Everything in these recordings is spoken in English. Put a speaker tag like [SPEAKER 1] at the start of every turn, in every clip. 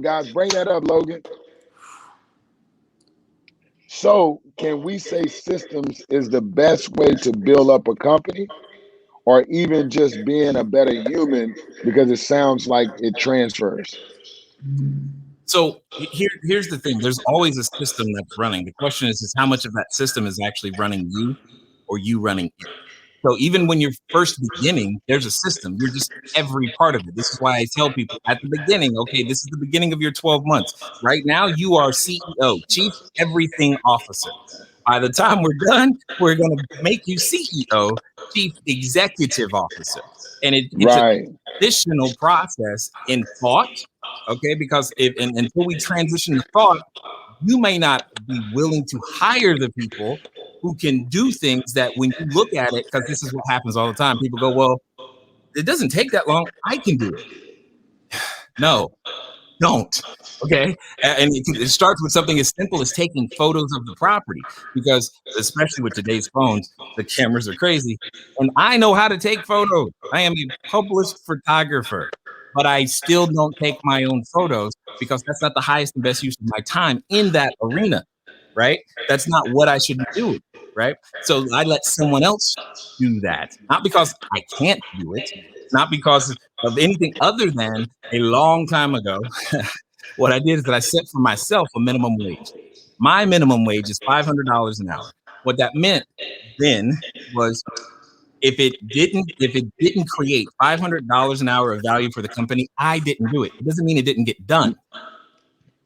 [SPEAKER 1] Guys, bring that up, Logan. So, can we say systems is the best way to build up a company, or even just being a better human because it sounds like it transfers?
[SPEAKER 2] So here's the thing. There's always a system that's running. The question is how much of that system is actually running you or you running it? So even when you're first beginning, there's a system. You're just every part of it. This is why I tell people at the beginning, okay, this is the beginning of your 12 months. Right now, you are CEO, Chief Everything Officer. By the time we're done, we're going to make you CEO, Chief Executive Officer. And it's a
[SPEAKER 1] Right.
[SPEAKER 2] transitional process in thought, okay? Because until we transition to thought, you may not be willing to hire the people who can do things that when you look at it, because this is what happens all the time. People go, well, it doesn't take that long. I can do it. No, don't. Okay. And it starts with something as simple as taking photos of the property, because especially with today's phones, the cameras are crazy. And I know how to take photos. I am a published photographer, but I still don't take my own photos because that's not the highest and best use of my time in that arena. Right. That's not what I should be doing. Right. So I let someone else do that, not because I can't do it, not because of anything other than a long time ago. What I did is that I set for myself a minimum wage. My minimum wage is $500 an hour. What that meant then was if it didn't create $500 an hour of value for the company, I didn't do it. It doesn't mean it didn't get done.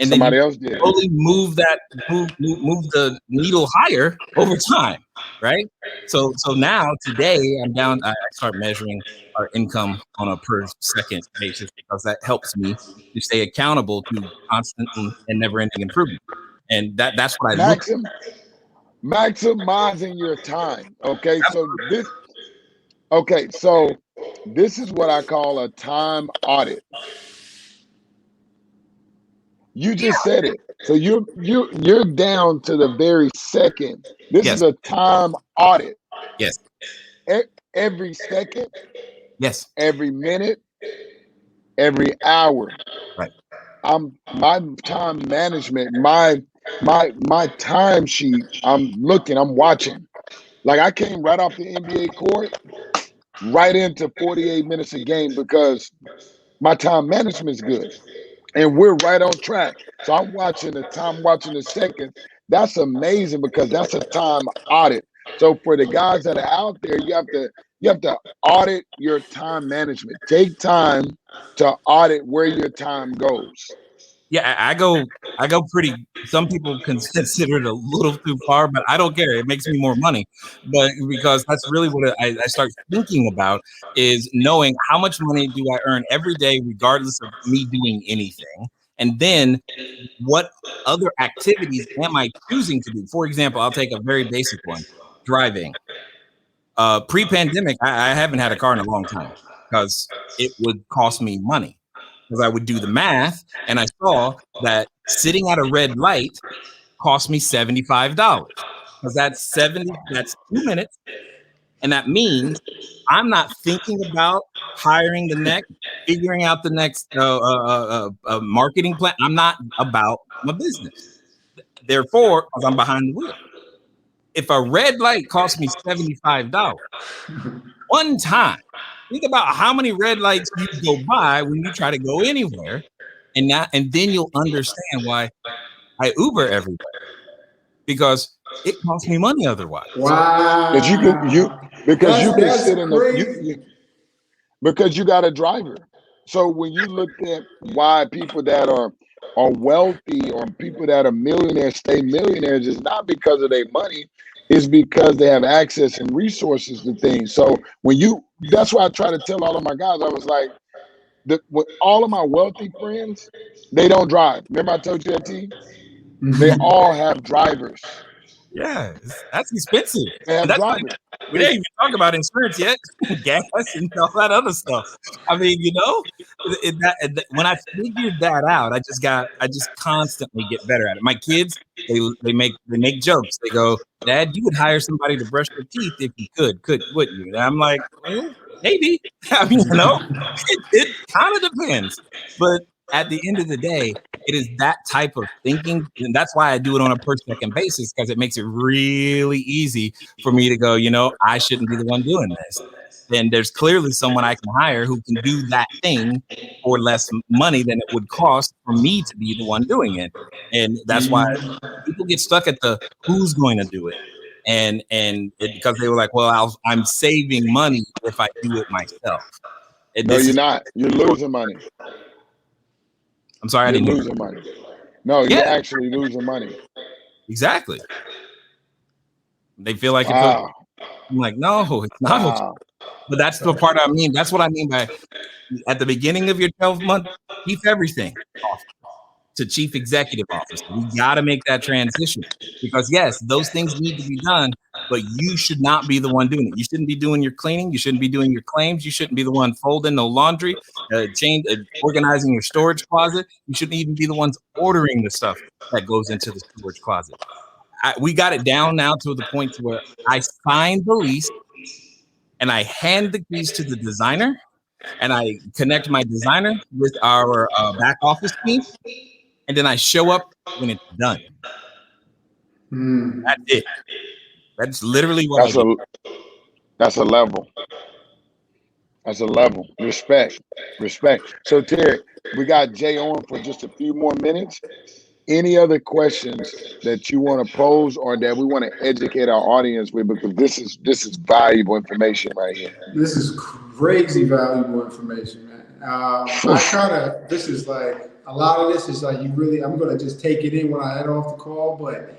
[SPEAKER 2] And then you
[SPEAKER 1] Somebody else did.
[SPEAKER 2] slowly move the needle higher over time, right? So now today I'm down. I start measuring our income on a per second basis because that helps me to stay accountable to constant and never-ending improvement. And that's what I look
[SPEAKER 1] Maxim, maximizing your time. Okay,
[SPEAKER 2] at.
[SPEAKER 1] so this is what I call a time audit. You
[SPEAKER 2] Yeah.
[SPEAKER 1] just said it. So you're down to the very second. This is
[SPEAKER 2] Yes.
[SPEAKER 1] a time audit.
[SPEAKER 2] Yes.
[SPEAKER 1] Every second,
[SPEAKER 2] Yes.
[SPEAKER 1] every minute, every hour.
[SPEAKER 2] Right.
[SPEAKER 1] My time management, my time sheet. I'm looking. I'm watching. Like I came right off the NBA court, right into 48 minutes a game because my time management is good. And we're right on track. So I'm watching the time, watching the second. That's amazing because that's a time audit. So for the guys that are out there, you have to audit your time management. Take time to audit where your time goes.
[SPEAKER 2] Yeah, I go pretty. Some people consider it a little too far, but I don't care. It makes me more money, but because that's really what I start thinking about is knowing how much money do I earn every day, regardless of me doing anything, and then what other activities am I choosing to do? For example, I'll take a very basic one: driving. Pre-pandemic, I haven't had a car in a long time because it would cost me money. Because I would do the math and I saw that sitting at a red light cost me $75. Because that's 2 minutes. And that means I'm not thinking about hiring the next, figuring out the next marketing plan. I'm not about my business. Therefore, because I'm behind the wheel. If a red light costs me $75 one time, think about how many red lights you go by when you try to go anywhere, and then you'll understand why I Uber everywhere, because it costs me money otherwise.
[SPEAKER 1] Because you can you
[SPEAKER 3] Wow.
[SPEAKER 1] because you can
[SPEAKER 3] That's
[SPEAKER 1] sit in the
[SPEAKER 3] crazy.
[SPEAKER 1] because you got a driver. So when you look at why people that are wealthy or people that are millionaires stay millionaires, it's not because of their money, it's because they have access and resources to things. So that's why I try to tell all of my guys, I was like, with all of my wealthy friends, they don't drive. Remember I told you that, T? They
[SPEAKER 3] Mhm.
[SPEAKER 1] all have drivers.
[SPEAKER 2] Yeah, that's expensive,
[SPEAKER 1] They
[SPEAKER 2] and
[SPEAKER 1] have
[SPEAKER 2] that's like
[SPEAKER 1] drivers.
[SPEAKER 2] we
[SPEAKER 1] They
[SPEAKER 2] didn't even talk about insurance yet, gas and all that other stuff. I mean, when I figured that out, I just constantly get better at it. My kids, they make jokes. They go, "Dad, you would hire somebody to brush your teeth if you wouldn't you?" And I'm like, well, maybe. I mean, it kind of depends, but at the end of the day, it is that type of thinking, and that's why I do it on a per second basis, because it makes it really easy for me to go, I shouldn't be the one doing this. And there's clearly someone I can hire who can do that thing for less money than it would cost for me to be the one doing it. And that's why people get stuck at the who's going to do it. Because they were like, well, I'm saving money if I do it myself. And
[SPEAKER 1] No, you're not. You're losing money.
[SPEAKER 2] I'm sorry, I
[SPEAKER 1] You're
[SPEAKER 2] didn't
[SPEAKER 1] losing money. No, you're actually losing money.
[SPEAKER 2] Exactly. They feel like
[SPEAKER 1] wow.
[SPEAKER 2] it's okay. I'm like, no, it's not okay. But that's the part I mean. That's what I mean by at the beginning of your 12-month, keep everything off to chief executive officer. We got to make that transition because yes, those things need to be done, but you should not be the one doing it. You shouldn't be doing your cleaning. You shouldn't be doing your claims. You shouldn't be the one folding no laundry, organizing your storage closet. You shouldn't even be the ones ordering the stuff that goes into the storage closet. We got it down now to the point where I sign the lease and I hand the keys to the designer and I connect my designer with our back office team. And then I show up when it's done. That's it. That's literally what I do.
[SPEAKER 1] That's a level. That's a level. Respect. So Terry, we got Jay on for just a few more minutes. Any other questions that you want to pose or that we want to educate our audience with? Because this is valuable information right here.
[SPEAKER 3] This is crazy valuable information, man. This is like, a lot of this is like, I'm going to just take it in when I head off the call. But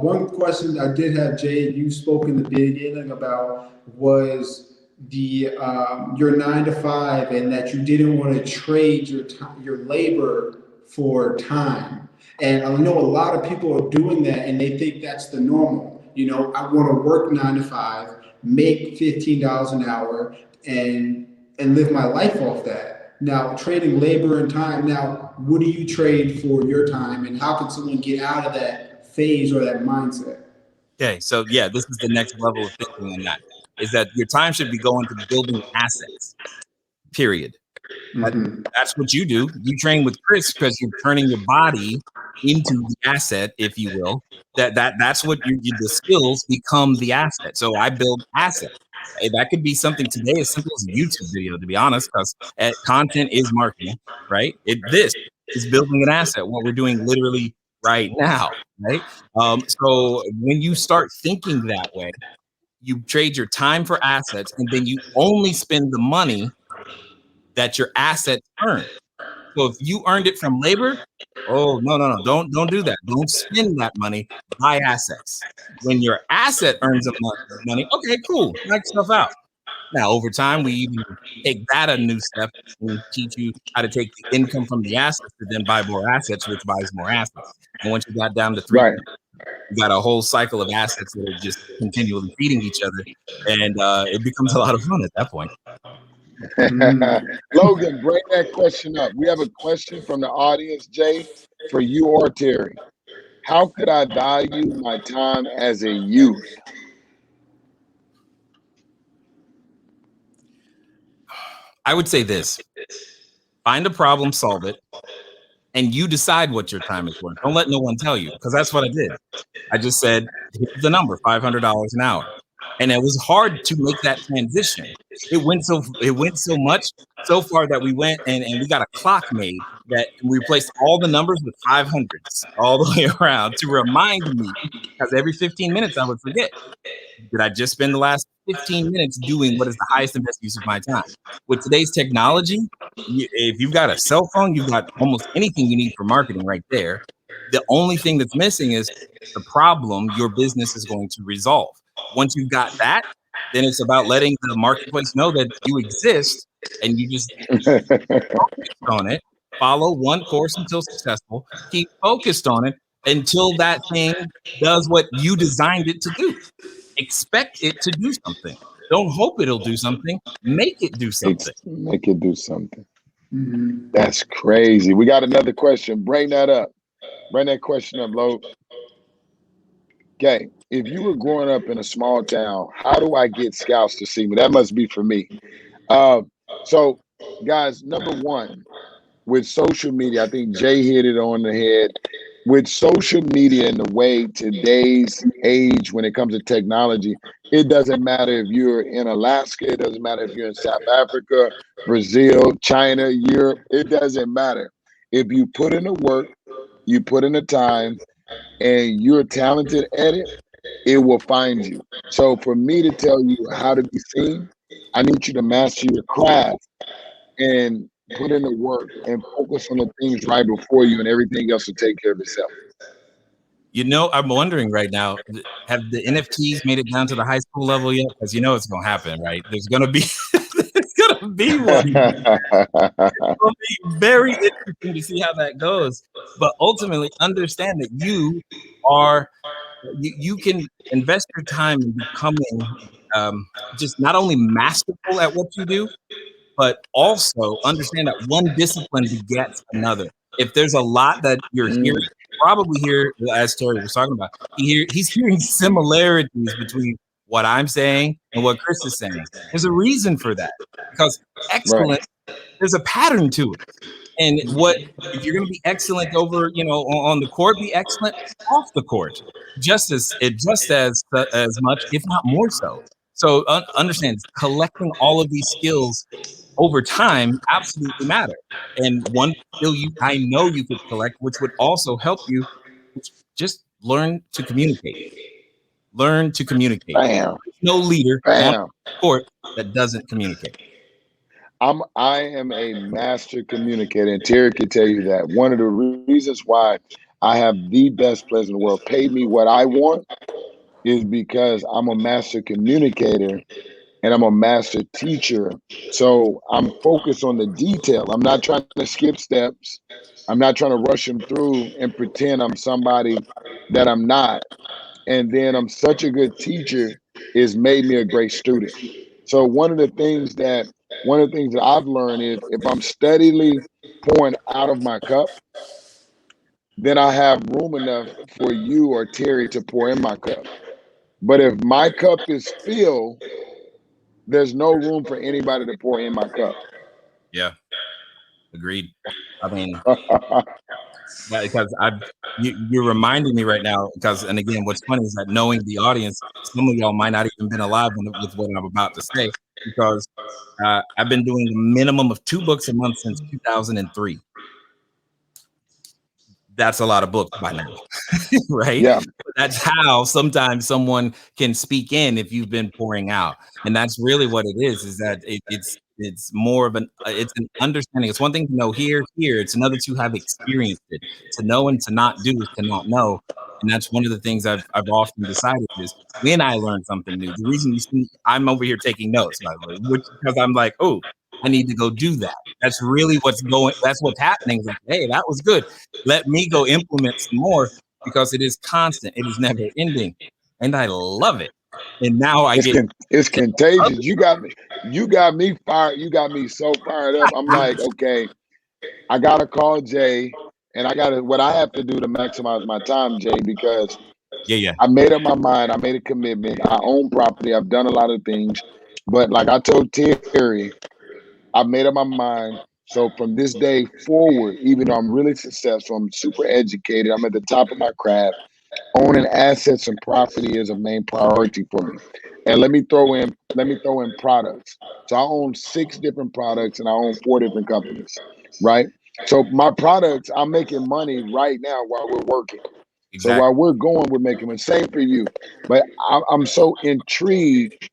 [SPEAKER 3] one question I did have, Jay, you spoke in the beginning about was your 9 to 5 and that you didn't want to trade your labor for time. And I know a lot of people are doing that and they think that's the normal. I want to work 9 to 5, make $15 an hour and live my life off that. Now, trading labor and time. Now, what do you trade for your time and how can someone get out of that phase or that mindset?
[SPEAKER 2] Okay, so yeah, this is the next level of thinking on that, is that your time should be going to building assets, period. That's what you do. You train with Chris because you're turning your body into the asset, if you will. That's what the skills become the asset. So I build assets. That could be something today as simple as a YouTube video, to be honest, because content is marketing, right? This is building an asset, what we're doing literally right now, right? So when you start thinking that way, you trade your time for assets, and then you only spend the money that your assets earn. So if you earned it from labor, oh no, don't do that. Don't spend that money. Buy assets. When your asset earns money, okay, cool, knock yourself out. Now over time, we even take that a new step and teach you how to take the income from the assets to then buy more assets, which buys more assets. And once you got down to 3, you got a whole cycle of assets that are just continually feeding each other, and it becomes a lot of fun at that point.
[SPEAKER 1] Logan, bring that question up. We have a question from the audience, Jay, for you or Terry. How could I value my time as a youth?
[SPEAKER 2] I would say this: find a problem, solve it, and you decide what your time is worth. Don't let no one tell you, because that's what I did. I just said, here's the number, $500 an hour. And it was hard to make that transition. It went so much so far that we went and we got a clock made that we replaced all the numbers with 500s all the way around to remind me, because every 15 minutes I would forget. Did I just spend the last 15 minutes doing what is the highest and best use of my time? With today's technology, if you've got a cell phone, you've got almost anything you need for marketing right there. The only thing that's missing is the problem your business is going to resolve. Once you've got that, then it's about letting the marketplace know that you exist and you just focus on it. Follow one course until successful. Keep focused on it until that thing does what you designed it to do. Expect it to do something. Don't hope it'll do something. Make it do something.
[SPEAKER 1] Make it do something. That's crazy. We got another question. Bring that up. Bring that question up, Lo. Okay. If you were growing up in a small town, how do I get scouts to see me? That must be for me. So, guys, number one, with social media, I think Jay hit it on the head. With social media and the way today's age, when it comes to technology, it doesn't matter if you're in Alaska, it doesn't matter if you're in South Africa, Brazil, China, Europe, it doesn't matter. If you put in the work, you put in the time, and you're talented at it, it will find you. So for me to tell you how to be seen, I need you to master your craft and put in the work and focus on the things right before you, and everything else will take care of itself.
[SPEAKER 2] I'm wondering right now, have the NFTs made it down to the high school level yet? Because it's going to happen, right? There's going to be there's going to be one. It's going to be very interesting to see how that goes. But ultimately, understand that you can invest your time in becoming just not only masterful at what you do, but also understand that one discipline begets another. If there's a lot that you're hearing, probably here, as Terry was talking about, he's hearing similarities between what I'm saying and what Chris is saying. There's a reason for that, because excellence, there's a pattern to it. And if you're going to be excellent over, on the court, be excellent off the court, just as much, if not more so. So understand, collecting all of these skills over time absolutely matter. And one skill I know you could collect, which would also help you, just learn to communicate. Learn to communicate.
[SPEAKER 1] Bam.
[SPEAKER 2] There's no leader
[SPEAKER 1] Bam.
[SPEAKER 2] on the court that doesn't communicate.
[SPEAKER 1] I am a master communicator, and Terry can tell you that. One of the reasons why I have the best players in the world pay me what I want is because I'm a master communicator and I'm a master teacher. So I'm focused on the detail. I'm not trying to skip steps. I'm not trying to rush them through and pretend I'm somebody that I'm not. And then I'm such a good teacher, it's made me a great student. So one of the things that I've learned is, if I'm steadily pouring out of my cup, then I have room enough for you or Terry to pour in my cup. But if my cup is filled, there's no room for anybody to pour in my cup.
[SPEAKER 2] Yeah, agreed. I mean, because you're reminding me right now, and again, what's funny is that, knowing the audience, some of y'all might not even been alive with what I'm about to say, because I've been doing a minimum of 2 books a month since 2003. That's a lot of books by now, right?
[SPEAKER 1] Yeah.
[SPEAKER 2] That's how sometimes someone can speak in if you've been pouring out, and that's really what it is that it's more of it's an understanding. It's one thing to know here. It's another to have experienced it. To know and to not do is to not know. And that's one of the things I've often decided is, when I learn something new. The reason you see I'm over here taking notes, by the way, because I'm like, oh, I need to go do that. That's really that's what's happening. It's like, hey, that was good. Let me go implement some more, because it is constant. It is never ending. And I love it. And now
[SPEAKER 1] it's contagious. You got me fired. You got me so fired up. I'm like, okay, I gotta call Jay, and what I have to do to maximize my time, Jay, because I made up my mind. I made a commitment. I own property. I've done a lot of things, but like I told Terry, I made up my mind. So from this day forward, even though I'm really successful, I'm super educated, I'm at the top of my craft, owning assets and property is a main priority for me. And let me throw in products. So I own 6 different products, and I own 4 different companies, right? So my products, I'm making money right now while we're working. Exactly. So while we're going, we're making money. Same for you. But I'm so intrigued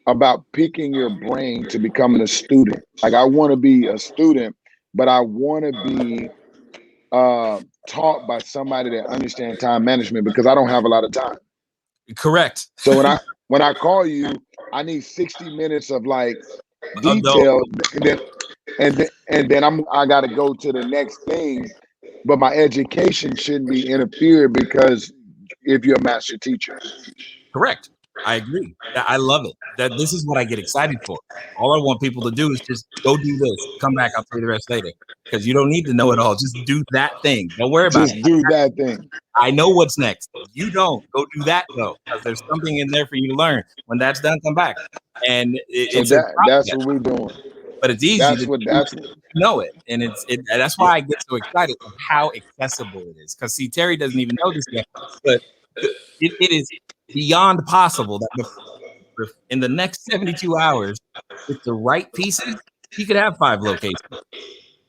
[SPEAKER 1] about picking your brain to becoming a student. Like, I want to be a student, but I want to be taught by somebody that understands time management, because I don't have a lot of time.
[SPEAKER 2] Correct.
[SPEAKER 1] So when I call you, I need 60 minutes of like detail, and then I got to go to the next thing. But my education shouldn't be interfered, because if you're a master teacher.
[SPEAKER 2] Correct. I agree. I love it. That this is what I get excited for. All I want people to do is just go do this. Come back. I'll tell you the rest later. Because you don't need to know it all. Just do that thing. Don't worry about it.
[SPEAKER 1] Just do that thing.
[SPEAKER 2] I know what's next. You don't. Go do that though, because there's something in there for you to learn. When that's done, come back. And
[SPEAKER 1] that's what we're doing.
[SPEAKER 2] but it's easy
[SPEAKER 1] That's
[SPEAKER 2] to
[SPEAKER 1] what. That's
[SPEAKER 2] know it, and that's why I get so excited of how accessible it is. Because see, Terry doesn't even know this yet, but it is beyond possible that in the next 72 hours, with the right pieces, he could have 5 locations.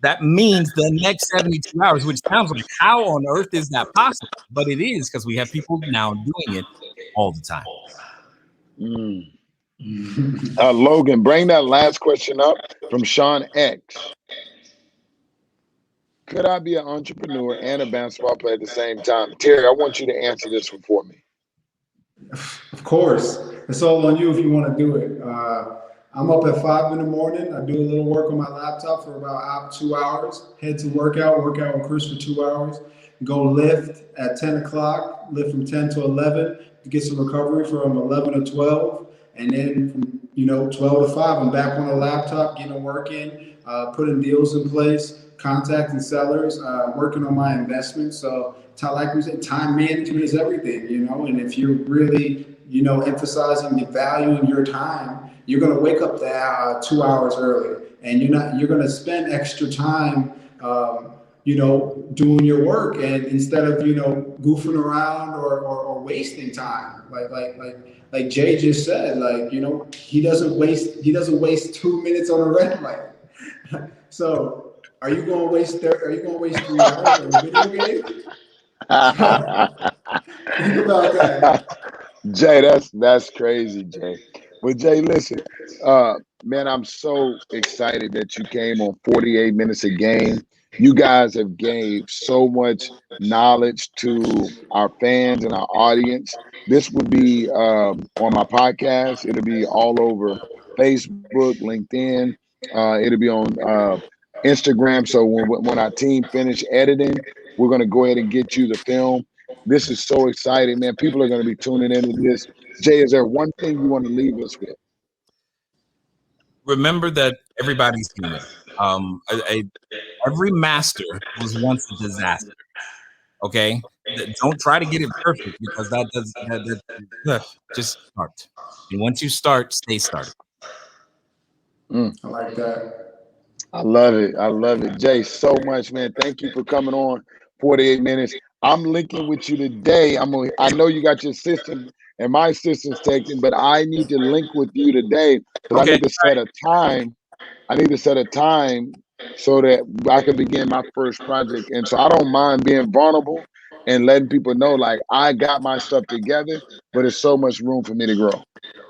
[SPEAKER 2] That means the next 72 hours, which sounds like how on earth is that possible? But it is, because we have people now doing it all the time.
[SPEAKER 1] Logan, bring that last question up from Sean X. Could I be an entrepreneur and a basketball player at the same time? Terry, I want you to answer this one for me.
[SPEAKER 3] Of course, it's all on you if you want to do it. I'm up at 5 in the morning. I do a little work on my laptop for about 2 hours. Head to work out with Chris for 2 hours. Go lift at 10 o'clock. Lift from 10 to 11 to get some recovery from 11 to 12, and then from 12 to 5, I'm back on the laptop getting work in, putting deals in place, contacting sellers, working on my investments. So, like we said, time management is everything, and if you're really, emphasizing the value in your time, you're going to wake up that 2 hours early, and you're going to spend extra time, doing your work, and instead of, goofing around or wasting time, like Jay just said, he doesn't waste 2 minutes on a red light. So, are you going to waste 3 hours on a video game? Think about that.
[SPEAKER 1] Jay, that's crazy, Jay. But Jay, listen, man, I'm so excited that you came on 48 Minutes a Game. You guys have gave so much knowledge to our fans and our audience. This will be on my podcast. It'll be all over Facebook, LinkedIn. It'll be on Instagram. So when our team finish editing, we're going to go ahead and get you the film. This is so exciting, man. People are going to be tuning into this. Jay, is there one thing you want to leave us with?
[SPEAKER 2] Remember that everybody's human. Every master was once a disaster. Okay, don't try to get it perfect, because that just start. And once you start, stay started.
[SPEAKER 3] I like that.
[SPEAKER 1] I love it. I love it. Jay, so much, man. Thank you for coming on 48 Minutes. I'm linking with you today. I know you got your assistant and my assistant's taking, but I need to link with you today because I need to set a time. I need to set a time so that I can begin my first project. And so I don't mind being vulnerable and letting people know, like, I got my stuff together, but there's so much room for me to grow.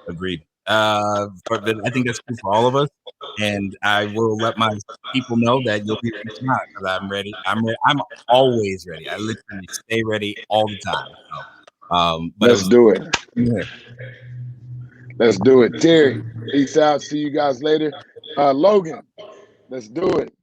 [SPEAKER 2] Agreed. But I think that's true for all of us. And I will let my people know that you'll be reaching out, because I'm ready. I'm always ready. I literally stay ready all the time. So, but
[SPEAKER 1] let's do it.
[SPEAKER 2] Yeah.
[SPEAKER 1] Let's do it. Terry, peace out. See you guys later. Logan, let's do it.